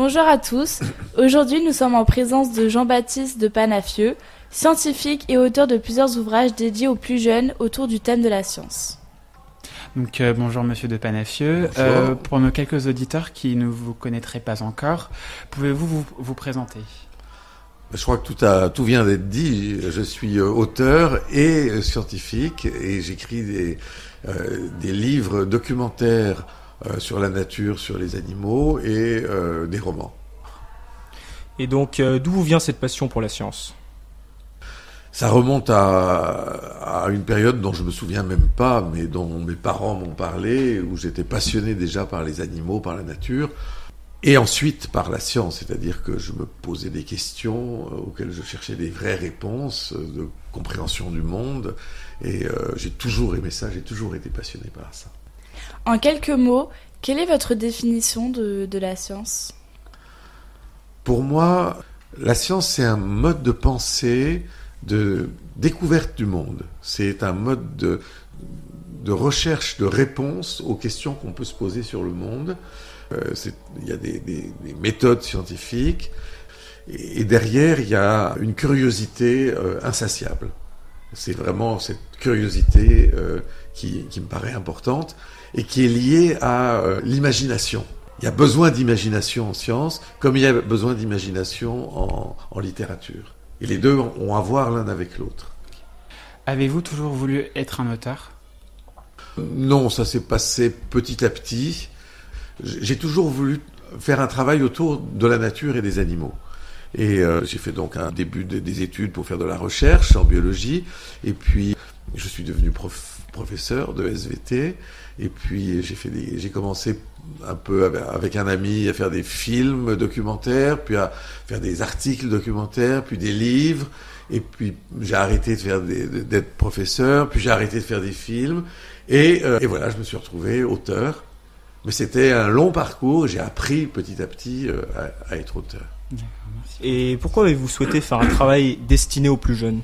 Bonjour à tous. Aujourd'hui, nous sommes en présence de Jean-Baptiste de Panafieux, scientifique et auteur de plusieurs ouvrages dédiés aux plus jeunes autour du thème de la science. Donc bonjour Monsieur de Panafieux. Pour nos quelques auditeurs qui ne vous connaîtraient pas encore, pouvez-vous vous présenter ? Je crois que tout vient d'être dit. Je suis auteur et scientifique et j'écris des livres documentaires sur la nature, sur les animaux et des romans. Et donc, d'où vous vient cette passion pour la science ? Ça remonte à une période dont je me souviens même pas, mais dont mes parents m'ont parlé, où j'étais passionné déjà par les animaux, par la nature, et ensuite par la science, c'est-à-dire que je me posais des questions auxquelles je cherchais des vraies réponses de compréhension du monde, et j'ai toujours aimé ça, j'ai toujours été passionné par ça. En quelques mots, quelle est votre définition de la science ? Pour moi, la science, c'est un mode de pensée, de découverte du monde. C'est un mode de recherche de réponse aux questions qu'on peut se poser sur le monde. Il y a des méthodes scientifiques et derrière, il y a une curiosité insatiable. C'est vraiment cette curiosité qui me paraît importante et qui est liée à l'imagination. Il y a besoin d'imagination en science, comme il y a besoin d'imagination en littérature. Et les deux ont à voir l'un avec l'autre. Avez-vous toujours voulu être un auteur ? Non, ça s'est passé petit à petit. J'ai toujours voulu faire un travail autour de la nature et des animaux. Et j'ai fait donc un début des études pour faire de la recherche en biologie. Et puis, je suis devenu professeur de SVT. Et puis, j'ai commencé un peu avec un ami à faire des films documentaires, puis à faire des articles documentaires, puis des livres. Et puis, j'ai arrêté d'être professeur, puis j'ai arrêté de faire des films. Et voilà, je me suis retrouvé auteur. Mais c'était un long parcours. J'ai appris petit à petit à être auteur. Et pourquoi avez-vous souhaité faire un travail destiné aux plus jeunes ?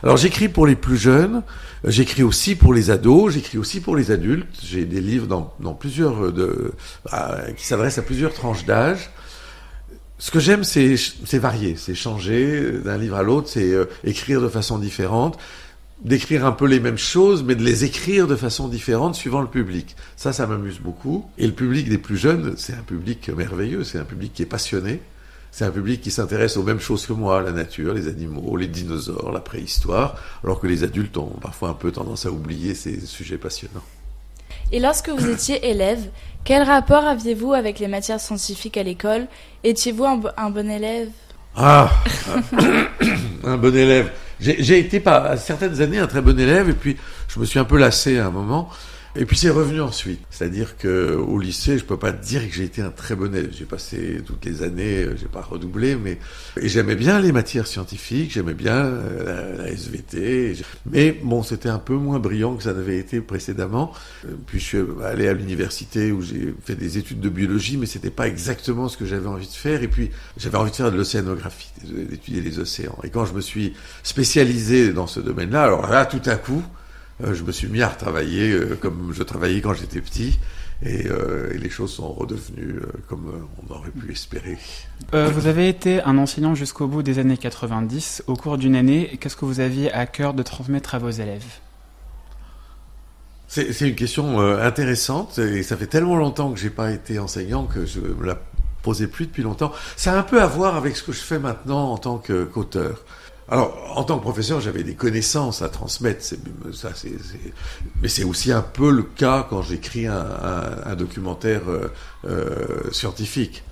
Alors j'écris pour les plus jeunes, j'écris aussi pour les ados, j'écris aussi pour les adultes. J'ai des livres dans plusieurs qui s'adressent à plusieurs tranches d'âge. Ce que j'aime, c'est varier, c'est changer d'un livre à l'autre, c'est écrire de façon différente, d'écrire un peu les mêmes choses, mais de les écrire de façon différente suivant le public. Ça m'amuse beaucoup. Et le public des plus jeunes, c'est un public merveilleux, c'est un public qui est passionné. C'est un public qui s'intéresse aux mêmes choses que moi, la nature, les animaux, les dinosaures, la préhistoire, alors que les adultes ont parfois un peu tendance à oublier ces sujets passionnants. Et lorsque vous étiez élève, quel rapport aviez-vous avec les matières scientifiques à l'école ? Étiez-vous un bon élève ? Ah, un bon élève. J'ai été à certaines années un très bon élève, et puis je me suis un peu lassé à un moment. Et puis c'est revenu ensuite. C'est-à-dire qu'au lycée, je peux pas dire que j'ai été un très bon élève. J'ai passé toutes les années, j'ai pas redoublé, et j'aimais bien les matières scientifiques, j'aimais bien la SVT. Mais bon, c'était un peu moins brillant que ça n'avait été précédemment. Puis je suis allé à l'université où j'ai fait des études de biologie, mais c'était pas exactement ce que j'avais envie de faire. Et puis j'avais envie de faire de l'océanographie, d'étudier les océans. Et quand je me suis spécialisé dans ce domaine-là, alors là, tout à coup, je me suis mis à retravailler comme je travaillais quand j'étais petit et les choses sont redevenues comme on aurait pu espérer. Vous avez été un enseignant jusqu'au bout des années 90. Au cours d'une année, qu'est-ce que vous aviez à cœur de transmettre à vos élèves ? C'est une question intéressante et ça fait tellement longtemps que j'ai pas été enseignant que je me la posais plus depuis longtemps. Ça a un peu à voir avec ce que je fais maintenant en tant qu'auteur. Alors, en tant que professeur, j'avais des connaissances à transmettre, mais c'est aussi un peu le cas quand j'écris un documentaire scientifique.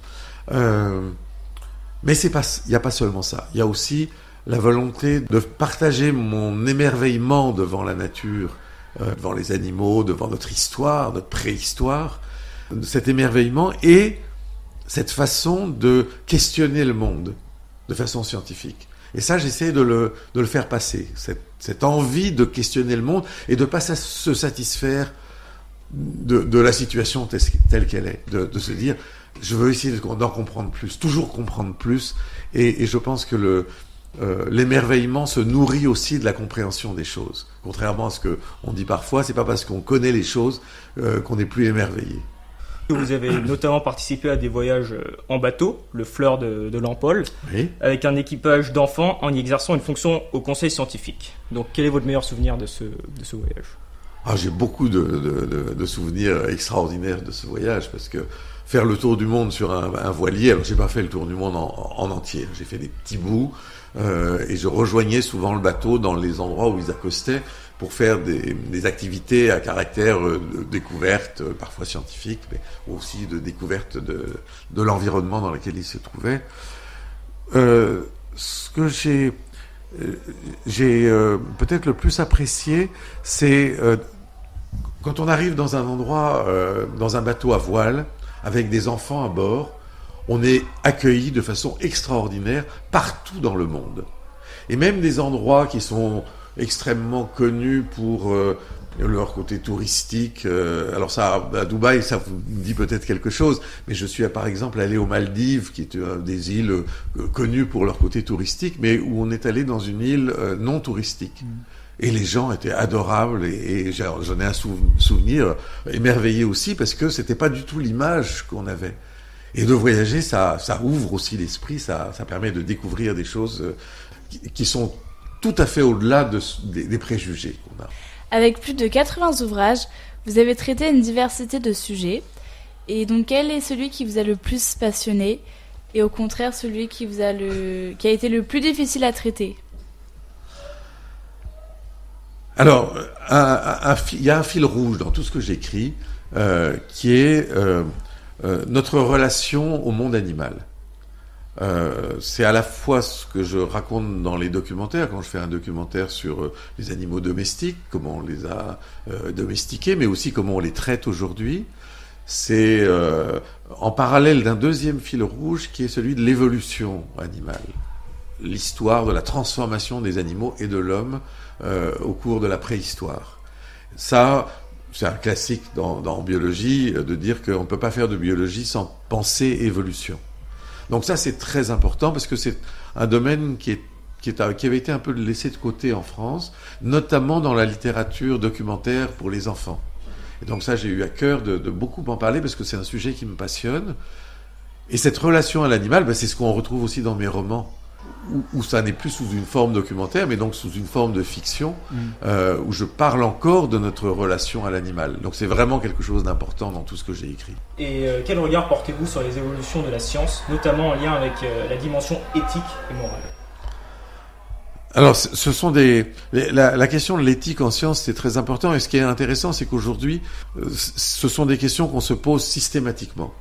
Mais il n'y a pas seulement ça. Il y a aussi la volonté de partager mon émerveillement devant la nature, devant les animaux, devant notre histoire, notre préhistoire, cet émerveillement et cette façon de questionner le monde de façon scientifique. Et ça, j'essaie de le faire passer, cette envie de questionner le monde et de pas se satisfaire de la situation telle qu'elle est, de se dire, je veux essayer d'en comprendre plus, toujours comprendre plus, et je pense que l'émerveillement se nourrit aussi de la compréhension des choses. Contrairement à ce qu'on dit parfois, c'est pas parce qu'on connaît les choses qu'on n'est plus émerveillé. Vous avez notamment participé à des voyages en bateau, le Fleur de l'Empole, Oui. avec un équipage d'enfants en y exerçant une fonction au conseil scientifique. Donc quel est votre meilleur souvenir de ce voyage ? J'ai beaucoup de souvenirs extraordinaires de ce voyage, parce que faire le tour du monde sur un voilier, alors j'ai pas fait le tour du monde en entier, j'ai fait des petits bouts, et je rejoignais souvent le bateau dans les endroits où ils accostaient pour faire des activités à caractère de découverte, parfois scientifique, mais aussi de découverte de l'environnement dans lequel ils se trouvaient. Ce que j'ai peut-être le plus apprécié, c'est quand on arrive dans un endroit, dans un bateau à voile, avec des enfants à bord, on est accueilli de façon extraordinaire partout dans le monde. Et même des endroits qui sont extrêmement connus pour leur côté touristique. Alors ça, à Dubaï, ça vous dit peut-être quelque chose, mais je suis par exemple allé aux Maldives, qui est des îles connues pour leur côté touristique, mais où on est allé dans une île non touristique. Et les gens étaient adorables, et j'en ai un souvenir émerveillé aussi, parce que c'était pas du tout l'image qu'on avait. Et de voyager, ça ouvre aussi l'esprit, ça permet de découvrir des choses qui sont tout à fait au-delà des préjugés qu'on a. Avec plus de 80 ouvrages, vous avez traité une diversité de sujets. Et donc, quel est celui qui vous a le plus passionné et au contraire celui qui a été le plus difficile à traiter ? Alors, il y a un fil rouge dans tout ce que j'écris, qui est notre relation au monde animal. C'est à la fois ce que je raconte dans les documentaires, quand je fais un documentaire sur les animaux domestiques, comment on les a domestiqués, mais aussi comment on les traite aujourd'hui. C'est en parallèle d'un deuxième fil rouge qui est celui de l'évolution animale. L'histoire de la transformation des animaux et de l'homme au cours de la préhistoire. Ça, c'est un classique dans biologie, de dire qu'on ne peut pas faire de biologie sans penser évolution. Donc ça, c'est très important, parce que c'est un domaine qui avait été un peu laissé de côté en France, notamment dans la littérature documentaire pour les enfants. Et donc ça, j'ai eu à cœur de beaucoup en parler, parce que c'est un sujet qui me passionne. Et cette relation à l'animal, c'est ce qu'on retrouve aussi dans mes romans, où ça n'est plus sous une forme documentaire, mais donc sous une forme de fiction, où je parle encore de notre relation à l'animal. Donc c'est vraiment quelque chose d'important dans tout ce que j'ai écrit. Et quel regard portez-vous sur les évolutions de la science, notamment en lien avec la dimension éthique et morale ? Alors, ce sont la question de l'éthique en science, c'est très important. Et ce qui est intéressant, c'est qu'aujourd'hui, ce sont des questions qu'on se pose systématiquement.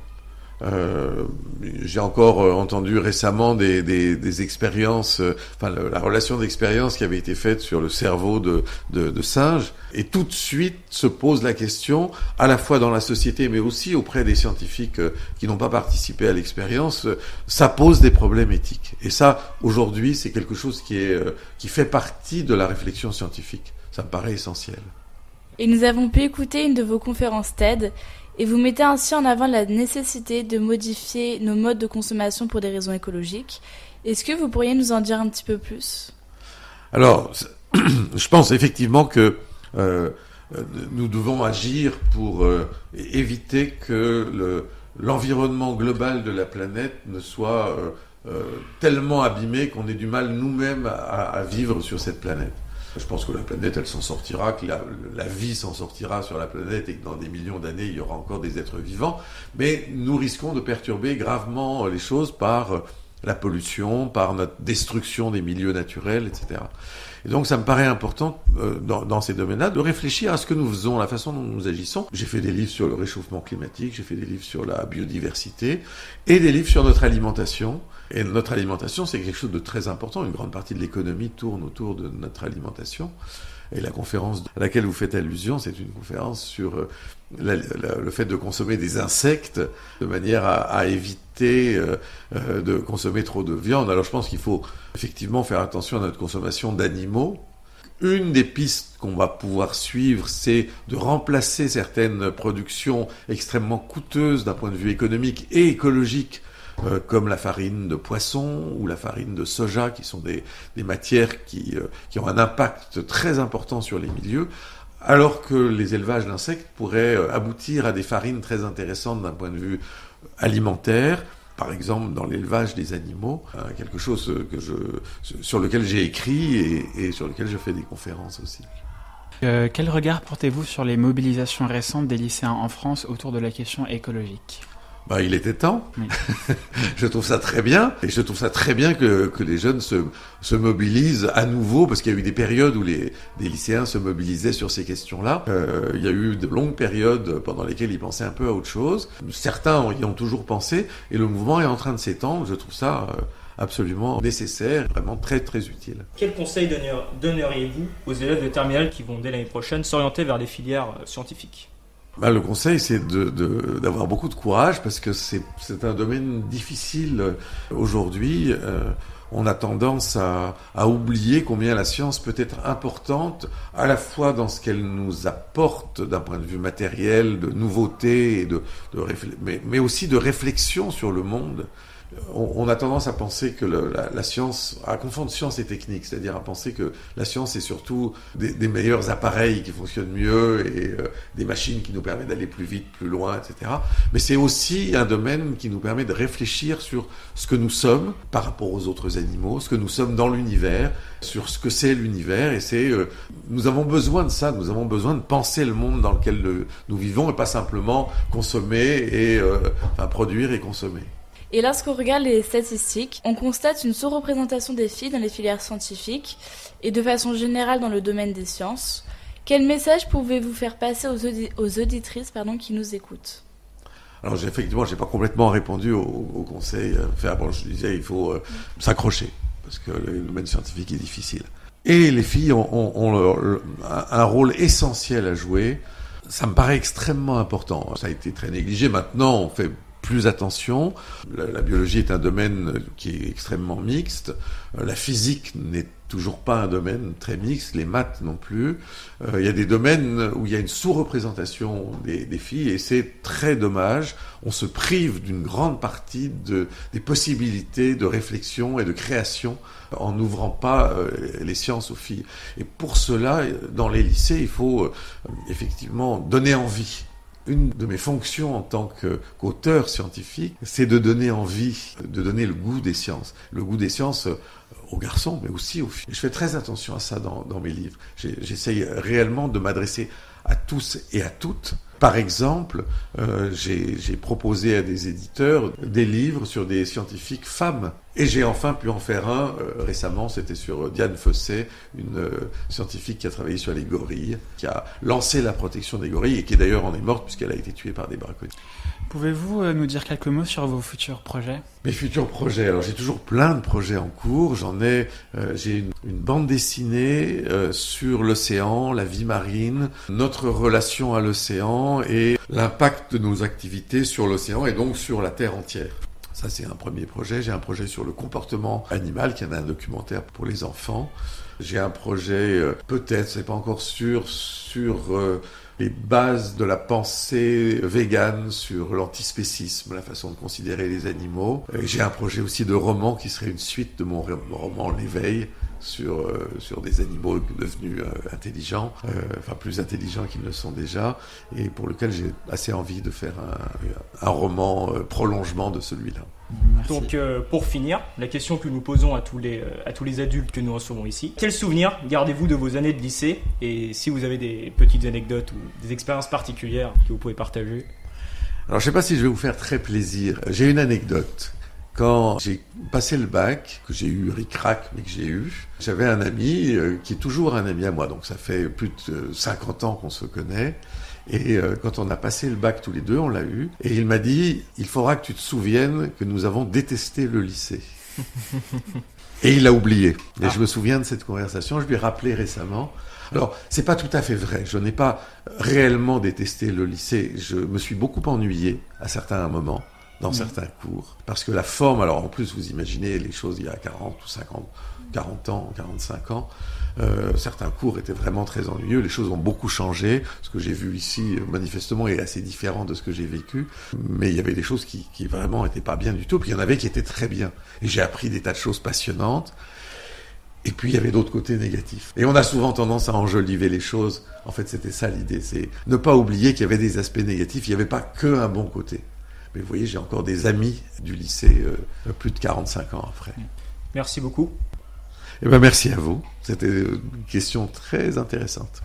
J'ai encore entendu récemment des expériences, la relation d'expérience qui avait été faite sur le cerveau de singes, et tout de suite se pose la question, à la fois dans la société, mais aussi auprès des scientifiques qui n'ont pas participé à l'expérience, ça pose des problèmes éthiques. Et ça, aujourd'hui, c'est quelque chose qui fait partie de la réflexion scientifique. Ça me paraît essentiel. Et nous avons pu écouter une de vos conférences TED, et vous mettez ainsi en avant la nécessité de modifier nos modes de consommation pour des raisons écologiques. Est-ce que vous pourriez nous en dire un petit peu plus ? Alors, je pense effectivement que nous devons agir pour éviter que l'environnement global de la planète ne soit tellement abîmé qu'on ait du mal nous-mêmes à vivre sur cette planète. Je pense que la planète, elle s'en sortira, que la vie s'en sortira sur la planète, et que dans des millions d'années, il y aura encore des êtres vivants. Mais nous risquons de perturber gravement les choses par la pollution, par notre destruction des milieux naturels, etc. Et donc ça me paraît important, dans ces domaines-là, de réfléchir à ce que nous faisons, la façon dont nous agissons. J'ai fait des livres sur le réchauffement climatique, j'ai fait des livres sur la biodiversité, et des livres sur notre alimentation. Et notre alimentation, c'est quelque chose de très important. Une grande partie de l'économie tourne autour de notre alimentation. Et la conférence à laquelle vous faites allusion, c'est une conférence sur le fait de consommer des insectes de manière à éviter de consommer trop de viande. Alors je pense qu'il faut effectivement faire attention à notre consommation d'animaux. Une des pistes qu'on va pouvoir suivre, c'est de remplacer certaines productions extrêmement coûteuses d'un point de vue économique et écologique, comme la farine de poisson ou la farine de soja, qui sont des matières qui ont un impact très important sur les milieux, alors que les élevages d'insectes pourraient aboutir à des farines très intéressantes d'un point de vue alimentaire, par exemple dans l'élevage des animaux, quelque chose sur lequel j'ai écrit et sur lequel je fais des conférences aussi. Quel regard portez-vous sur les mobilisations récentes des lycéens en France autour de la question écologique ? Il était temps. Oui. Je trouve ça très bien. Et je trouve ça très bien que les jeunes se mobilisent à nouveau, parce qu'il y a eu des périodes où des lycéens se mobilisaient sur ces questions-là. Il y a eu de longues périodes pendant lesquelles ils pensaient un peu à autre chose. Certains y ont toujours pensé, et le mouvement est en train de s'étendre. Je trouve ça absolument nécessaire, vraiment très très utile. Quel conseil donneriez-vous aux élèves de terminale qui vont dès l'année prochaine s'orienter vers des filières scientifiques ? Le conseil, c'est d'avoir beaucoup de courage, parce que c'est un domaine difficile aujourd'hui. On a tendance à oublier combien la science peut être importante, à la fois dans ce qu'elle nous apporte d'un point de vue matériel, de nouveautés, mais aussi de réflexion sur le monde. On a tendance à penser que la science, à confondre science et technique, c'est-à-dire à penser que la science est surtout des meilleurs appareils qui fonctionnent mieux et des machines qui nous permettent d'aller plus vite, plus loin, etc. Mais c'est aussi un domaine qui nous permet de réfléchir sur ce que nous sommes par rapport aux autres animaux, ce que nous sommes dans l'univers, sur ce que c'est l'univers. Et nous avons besoin de ça, nous avons besoin de penser le monde dans lequel nous vivons et pas simplement consommer produire et consommer. Et lorsqu'on regarde les statistiques, on constate une sous-représentation des filles dans les filières scientifiques et de façon générale dans le domaine des sciences. Quel message pouvez-vous faire passer aux auditrices qui nous écoutent ? Alors effectivement, j'ai pas complètement répondu au conseil. Je disais, il faut s'accrocher, parce que le domaine scientifique est difficile. Et les filles ont un rôle essentiel à jouer. Ça me paraît extrêmement important. Ça a été très négligé. Maintenant, on fait plus attention. La biologie est un domaine qui est extrêmement mixte. La physique n'est toujours pas un domaine très mixte, les maths non plus. Il y a des domaines où il y a une sous-représentation des filles et c'est très dommage. On se prive d'une grande partie des possibilités de réflexion et de création en n'ouvrant pas les sciences aux filles. Et pour cela, dans les lycées, il faut effectivement donner envie. Une de mes fonctions en tant qu'auteur scientifique, c'est de donner envie, de donner le goût des sciences. Le goût des sciences aux garçons, mais aussi aux filles. Je fais très attention à ça dans mes livres. J'essaye réellement de m'adresser à tous et à toutes. Par exemple, j'ai proposé à des éditeurs des livres sur des scientifiques femmes. Et j'ai enfin pu en faire un récemment, c'était sur Diane Fossé, une scientifique qui a travaillé sur les gorilles, qui a lancé la protection des gorilles et qui d'ailleurs en est morte puisqu'elle a été tuée par des braconniers. Pouvez-vous nous dire quelques mots sur vos futurs projets ? Mes futurs projets, alors j'ai toujours plein de projets en cours. J'ai une bande dessinée sur l'océan, la vie marine, notre relation à l'océan et l'impact de nos activités sur l'océan et donc sur la Terre entière. Ça, c'est un premier projet. J'ai un projet sur le comportement animal, qui est un documentaire pour les enfants. J'ai un projet, peut-être, c'est pas encore sûr, sur les bases de la pensée végane, sur l'antispécisme, la façon de considérer les animaux. Et j'ai un projet aussi de roman qui serait une suite de mon roman L'éveil, sur des animaux devenus intelligents, plus intelligents qu'ils ne le sont déjà, et pour lequel j'ai assez envie de faire un roman prolongement de celui-là. Merci. Donc pour finir, la question que nous posons à tous les adultes que nous recevons ici, quels souvenirs gardez-vous de vos années de lycée, et si vous avez des petites anecdotes ou des expériences particulières que vous pouvez partager? Alors je ne sais pas si je vais vous faire très plaisir. J'ai une anecdote. Quand j'ai passé le bac, que j'ai eu ric-rac, mais que j'ai eu, j'avais un ami qui est toujours un ami à moi, donc ça fait plus de 50 ans qu'on se connaît. Et quand on a passé le bac tous les deux, on l'a eu, et il m'a dit « Il faudra que tu te souviennes que nous avons détesté le lycée. » Et il l'a oublié. Et je me souviens de cette conversation, je lui ai rappelé récemment. Alors, c'est pas tout à fait vrai. Je n'ai pas réellement détesté le lycée. Je me suis beaucoup ennuyé à certains moments, dans certains cours. Parce que la forme, alors en plus, vous imaginez les choses il y a 40 ou 50, 40 ans, 45 ans, certains cours étaient vraiment très ennuyeux, les choses ont beaucoup changé, ce que j'ai vu ici, manifestement, est assez différent de ce que j'ai vécu, mais il y avait des choses qui vraiment n'étaient pas bien du tout, puis il y en avait qui étaient très bien. Et j'ai appris des tas de choses passionnantes. Et puis il y avait d'autres côtés négatifs. Et on a souvent tendance à enjoliver les choses. En fait, c'était ça l'idée, c'est ne pas oublier qu'il y avait des aspects négatifs. Il n'y avait pas qu'un bon côté. Mais vous voyez, j'ai encore des amis du lycée plus de 45 ans après. Merci beaucoup. Eh ben, merci à vous. C'était une question très intéressante.